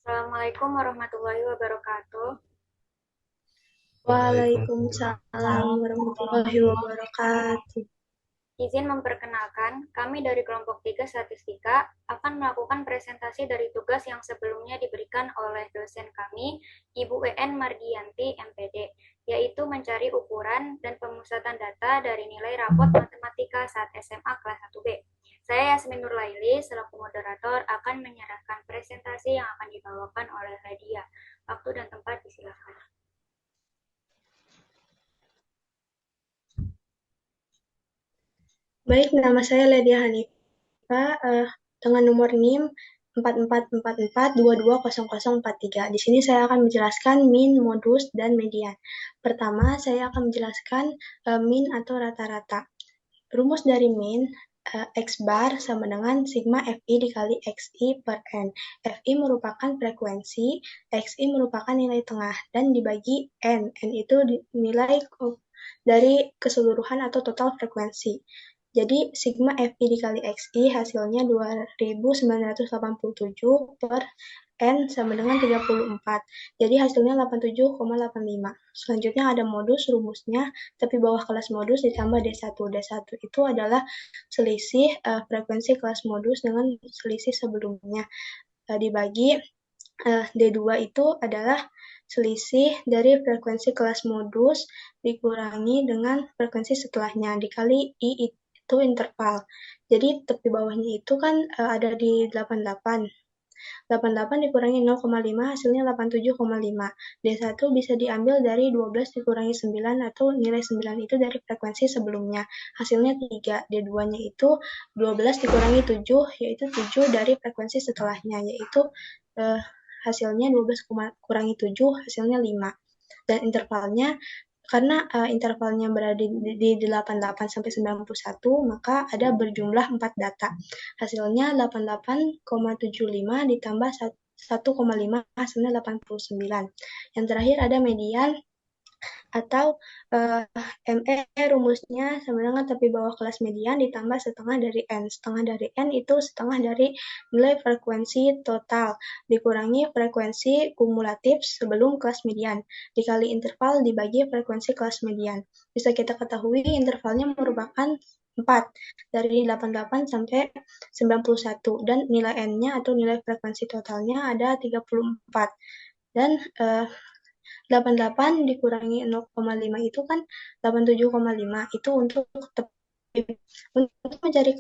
Assalamualaikum warahmatullahi wabarakatuh. Waalaikumsalam warahmatullahi wabarakatuh. Izin memperkenalkan, kami dari kelompok 3 Statistika akan melakukan presentasi dari tugas yang sebelumnya diberikan oleh dosen kami, Ibu EN Mardianti, MPD, yaitu mencari ukuran dan pemusatan data dari nilai rapot matematika saat SMA kelas 1B. Saya Yasmin Nurlaili, selaku moderator, akan menyerahkan presentasi yang akan dibawakan oleh Radia. Waktu dan tempat disilakan. Baik, nama saya Ledia Hanifa dengan nomor NIM 4444220043. Di sini saya akan menjelaskan min, modus, dan median. Pertama, saya akan menjelaskan min atau rata-rata. Rumus dari min, X bar sama dengan sigma FI dikali XI per N. FI merupakan frekuensi, XI merupakan nilai tengah, dan dibagi N. N itu nilai dari keseluruhan atau total frekuensi. Jadi sigma FI dikali XI hasilnya 2987 per N sama dengan 34. Jadi hasilnya 87,85. Selanjutnya ada modus rumusnya, tapi bawah kelas modus ditambah D1. D1 itu adalah selisih frekuensi kelas modus dengan selisih sebelumnya. Dibagi D2 itu adalah selisih dari frekuensi kelas modus dikurangi dengan frekuensi setelahnya dikali I itu interval. Jadi tepi bawahnya itu kan ada di 88. 88 dikurangi 0,5 hasilnya 87,5. D1 bisa diambil dari 12 dikurangi 9 atau nilai 9 itu dari frekuensi sebelumnya. Hasilnya 3. D2-nya itu 12 dikurangi 7 yaitu 7 dari frekuensi setelahnya yaitu hasilnya 12 kurangi 7 hasilnya 5. Dan intervalnya karena intervalnya berada di 88 sampai 91, maka ada berjumlah 4 data. Hasilnya 88,75 ditambah 1,5 hasilnya 89. Yang terakhir ada median atau ME rumusnya sama dengan tepi bawah kelas median ditambah setengah dari N. Setengah dari N itu setengah dari nilai frekuensi total dikurangi frekuensi kumulatif sebelum kelas median dikali interval dibagi frekuensi kelas median. Bisa kita ketahui intervalnya merupakan 4 dari 88 sampai 91 dan nilai N-nya atau nilai frekuensi totalnya ada 34 dan 88 dikurangi 0,5 itu kan 87,5 itu untuk mencari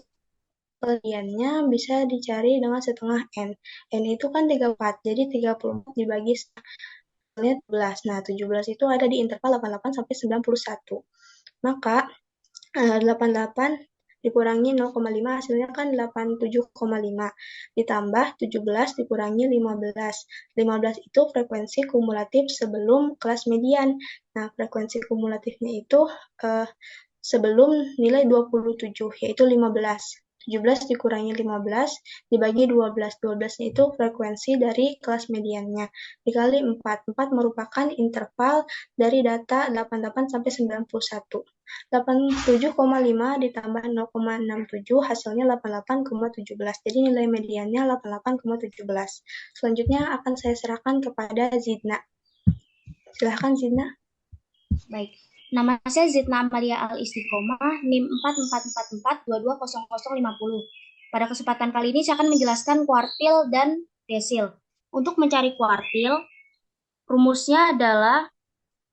kelebihannya bisa dicari dengan setengah N. N itu kan 34, jadi 34 dibagi setengahnya 17. Nah, 17 itu ada di interval 88 sampai 91. Maka 88 dikurangi 0,5 hasilnya kan 87,5 ditambah 17 dikurangi 15. 15 itu frekuensi kumulatif sebelum kelas median. Nah, frekuensi kumulatifnya itu sebelum nilai 27 yaitu 15. 17 dikurangi 15 dibagi 12. 12-nya itu frekuensi dari kelas mediannya dikali 4. 4 merupakan interval dari data 88 sampai 91. 87,5 ditambah 0,67 hasilnya 88,17. Jadi nilai mediannya 88,17. Selanjutnya akan saya serahkan kepada Zidna. Silahkan Zidna. Baik, nama saya Zidna Amalia Al-Istiqomah, NIM 4444220050. Pada kesempatan kali ini saya akan menjelaskan kuartil dan desil. Untuk mencari kuartil, rumusnya adalah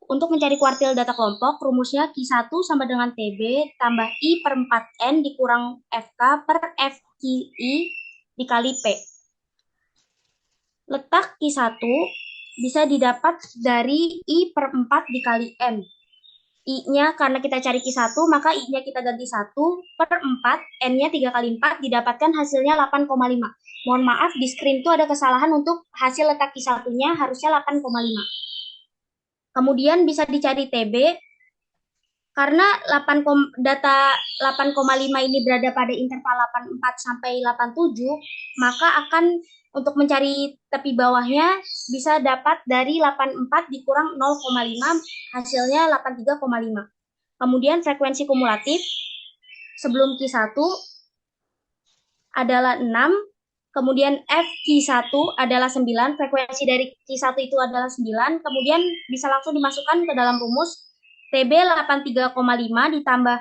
untuk mencari kuartil data kelompok, rumusnya Q1 sama dengan TB tambah I per 4N dikurang FK per FQI dikali P. Letak Q1 bisa didapat dari I per 4 dikali N. I-nya karena kita cari Q1, maka I-nya kita ganti 1 per 4, N-nya 3 kali 4, didapatkan hasilnya 8,5. Mohon maaf, di screen itu ada kesalahan untuk hasil letak Q1-nya, harusnya 8,5. Kemudian bisa dicari TB, karena data 8,5 ini berada pada interval 84 sampai 87, maka akan untuk mencari tepi bawahnya bisa dapat dari 84 dikurang 0,5 hasilnya 83,5. Kemudian frekuensi kumulatif sebelum Q1 adalah 6, kemudian F Q1 adalah 9, frekuensi dari Q1 itu adalah 9, kemudian bisa langsung dimasukkan ke dalam rumus TB 83,5 ditambah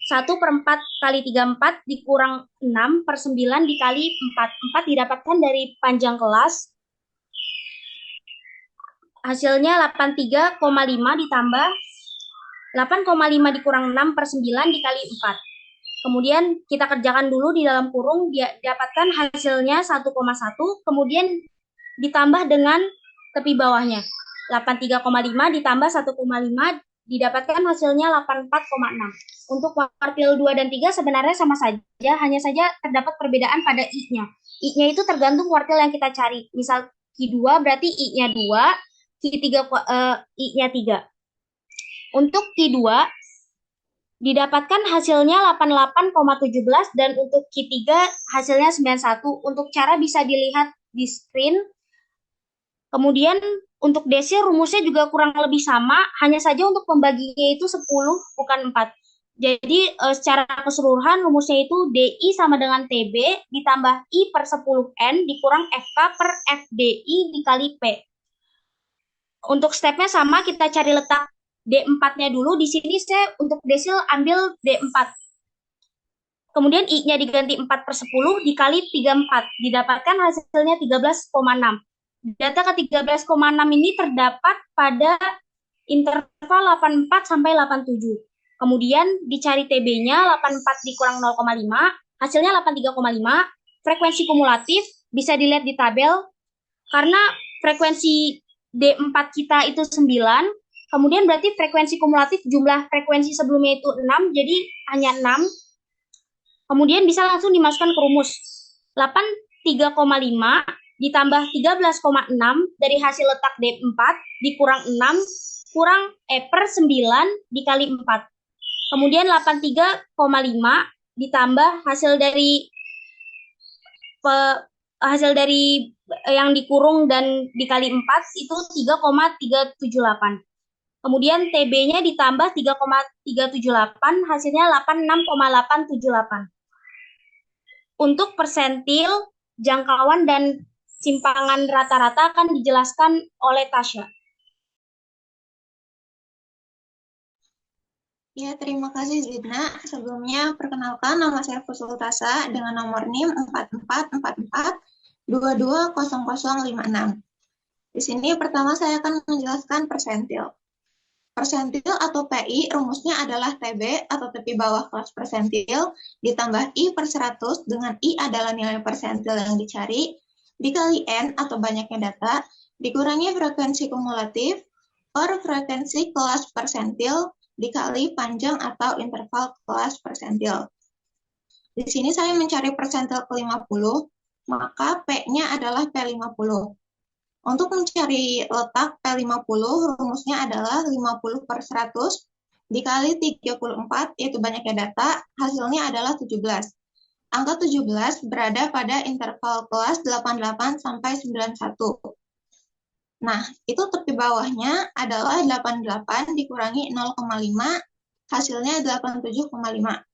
1/4 kali 34 dikurang 6/9 dikali 4. 4 didapatkan dari panjang kelas. Hasilnya 83,5 ditambah 8,5 dikurang 6/9 dikali 4. Kemudian kita kerjakan dulu di dalam kurung, dapatkan hasilnya 1,1, kemudian ditambah dengan tepi bawahnya. 83,5 ditambah 1,5 didapatkan hasilnya 84,6. Untuk kuartil 2 dan 3 sebenarnya sama saja, hanya saja terdapat perbedaan pada I-nya. I-nya itu tergantung kuartil yang kita cari. Misal Q2 berarti I-nya 2, Q3 I-nya 3. Untuk Q2 didapatkan hasilnya 88,17 dan untuk Q3 hasilnya 91. Untuk cara bisa dilihat di screen. Kemudian untuk desil rumusnya juga kurang lebih sama, hanya saja untuk pembaginya itu 10 bukan 4. Jadi secara keseluruhan rumusnya itu DI sama dengan TB ditambah I per 10N dikurang FK per FDI dikali P. Untuk stepnya sama, kita cari letak D4-nya dulu. Di sini saya untuk desil ambil D4. Kemudian I-nya diganti 4/10 dikali 34. Didapatkan hasilnya 13,6. Data ke 13,6 ini terdapat pada interval 84 sampai 87. Kemudian dicari TB-nya 84 dikurang 0,5, hasilnya 83,5. Frekuensi kumulatif bisa dilihat di tabel. Karena frekuensi D4 kita itu 9, kemudian berarti frekuensi kumulatif jumlah frekuensi sebelumnya itu 6, jadi hanya 6. Kemudian bisa langsung dimasukkan ke rumus. 83,5 ditambah 13,6 dari hasil letak D4 dikurang 6 kurang per 9 dikali 4. Kemudian 83,5 ditambah hasil dari yang dikurung dan dikali 4 itu 3,378. Kemudian TB-nya ditambah 3,378, hasilnya 86,878. Untuk persentil, jangkauan, dan simpangan rata-rata akan dijelaskan oleh Tasya. Ya, terima kasih Zidna. Sebelumnya, perkenalkan nama saya Fusultasa dengan nomor NIM 4444220056. Di sini pertama saya akan menjelaskan persentil. Persentil atau PI rumusnya adalah TB atau tepi bawah kelas persentil ditambah I per 100 dengan I adalah nilai persentil yang dicari dikali N atau banyaknya data dikurangi frekuensi kumulatif per frekuensi kelas persentil dikali panjang atau interval kelas persentil. Di sini saya mencari persentil ke-50, maka P-nya adalah P50. Untuk mencari letak P50, rumusnya adalah 50 per 100 dikali 34, yaitu banyaknya data, hasilnya adalah 17. Angka 17 berada pada interval kelas 88 sampai 91. Nah, itu tepi bawahnya adalah 88 dikurangi 0,5, hasilnya 87,5.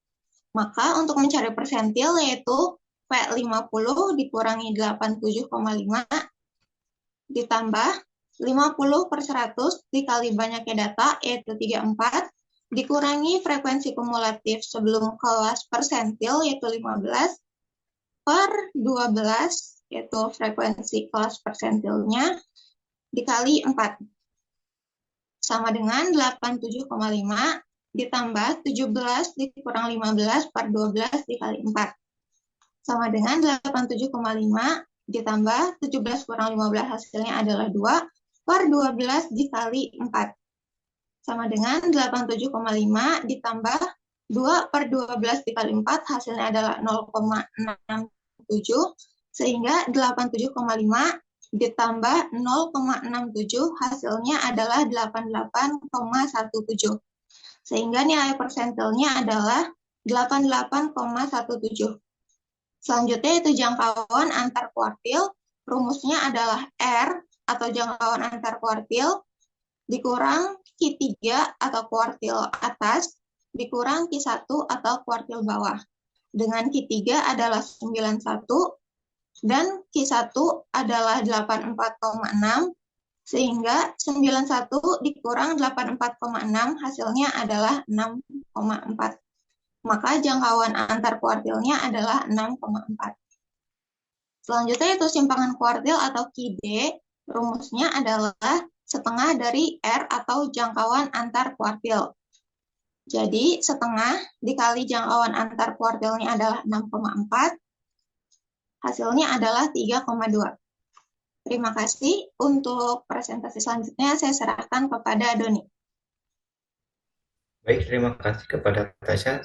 Maka untuk mencari persentil yaitu P50 dikurangi 87,5 ditambah 50 per 100 dikali banyaknya data, yaitu 34, dikurangi frekuensi kumulatif sebelum kelas persentil, yaitu 15, per 12, yaitu frekuensi kelas persentilnya, dikali 4. Sama dengan 87,5 ditambah 17 dikurang 15 per 12 dikali 4. Sama dengan 87,5 ditambah 17 kurang 15 hasilnya adalah 2 per 12 dikali 4. Sama dengan 87,5 ditambah 2 per 12 dikali 4 hasilnya adalah 0,67 sehingga 87,5 ditambah 0,67 hasilnya adalah 88,17. Sehingga nilai persentilnya adalah 88,17. Selanjutnya itu jangkauan antar kuartil, rumusnya adalah R atau jangkauan antar kuartil dikurang Q3 atau kuartil atas dikurang Q1 atau kuartil bawah. Dengan Q3 adalah 91, dan Q1 adalah 84,6, sehingga 91 dikurang 84,6 hasilnya adalah 6,4. Maka jangkauan antar kuartilnya adalah 6,4. Selanjutnya itu simpangan kuartil atau QD, rumusnya adalah setengah dari R atau jangkauan antar kuartil. Jadi setengah dikali jangkauan antar kuartilnya adalah 6,4, hasilnya adalah 3,2. Terima kasih. Untuk presentasi selanjutnya saya serahkan kepada Doni. Baik, terima kasih kepada Tasya.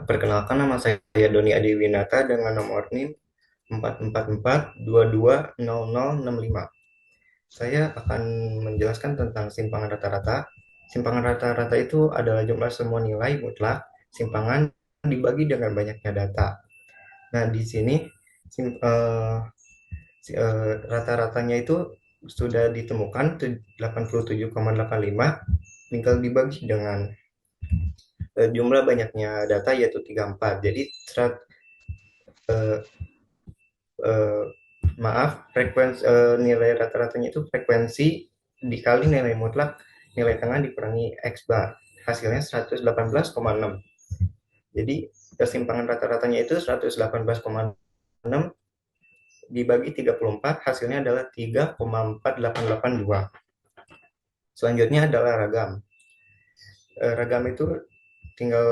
Perkenalkan, nama saya Doni Adi Winata dengan nomor NIM 444220065. Saya akan menjelaskan tentang simpangan rata-rata. Simpangan rata-rata itu adalah jumlah semua nilai mutlak simpangan dibagi dengan banyaknya data. Nah, di sini rata-ratanya itu sudah ditemukan 87,85, tinggal dibagi dengan jumlah banyaknya data yaitu 34. Jadi frekuensi nilai rata-ratanya itu frekuensi dikali nilai mutlak nilai tengah dikurangi X bar, hasilnya 118,6. Jadi kesimpangan rata-ratanya itu 118,6 dibagi 34, hasilnya adalah 3,4882. Selanjutnya adalah ragam. Ragam itu tinggal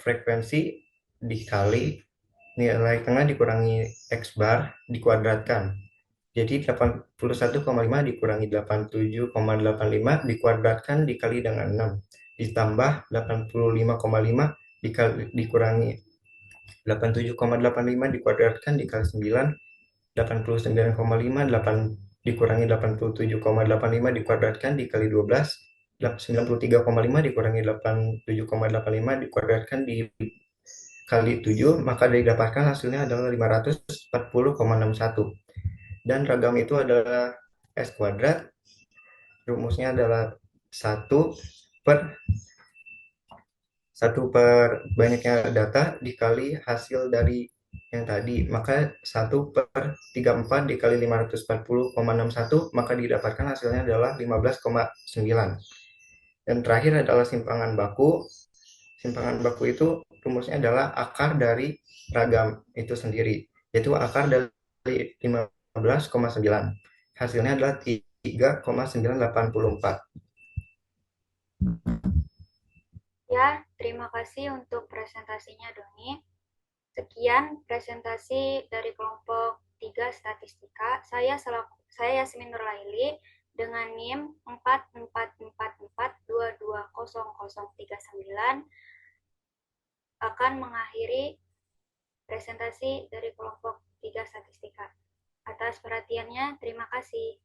frekuensi dikali nilai tengah dikurangi X bar dikuadratkan. Jadi 81,5 dikurangi 87,85 dikuadratkan dikali dengan 6. Ditambah 85,5 dikurangi 87,85 dikuadratkan dikali 9. 89,5 dikurangi 87,85 dikuadratkan dikali 12. 93,5 dikurangi 87,85 dikuadratkan dikali 7, maka didapatkan hasilnya adalah 540,61. Dan ragam itu adalah S kuadrat, rumusnya adalah 1 per banyaknya data dikali hasil dari yang tadi, maka 1 per 34 dikali 540,61, maka didapatkan hasilnya adalah 15,9. Dan terakhir adalah simpangan baku. Simpangan baku itu rumusnya adalah akar dari ragam itu sendiri, yaitu akar dari 15,9. Hasilnya adalah 3,984. Ya, terima kasih untuk presentasinya, Doni. Sekian presentasi dari kelompok 3 statistika. Saya Yasmin Nurlaili dengan NIM 444422039 akan mengakhiri presentasi dari kelompok 3 statistika. Atas perhatiannya, terima kasih.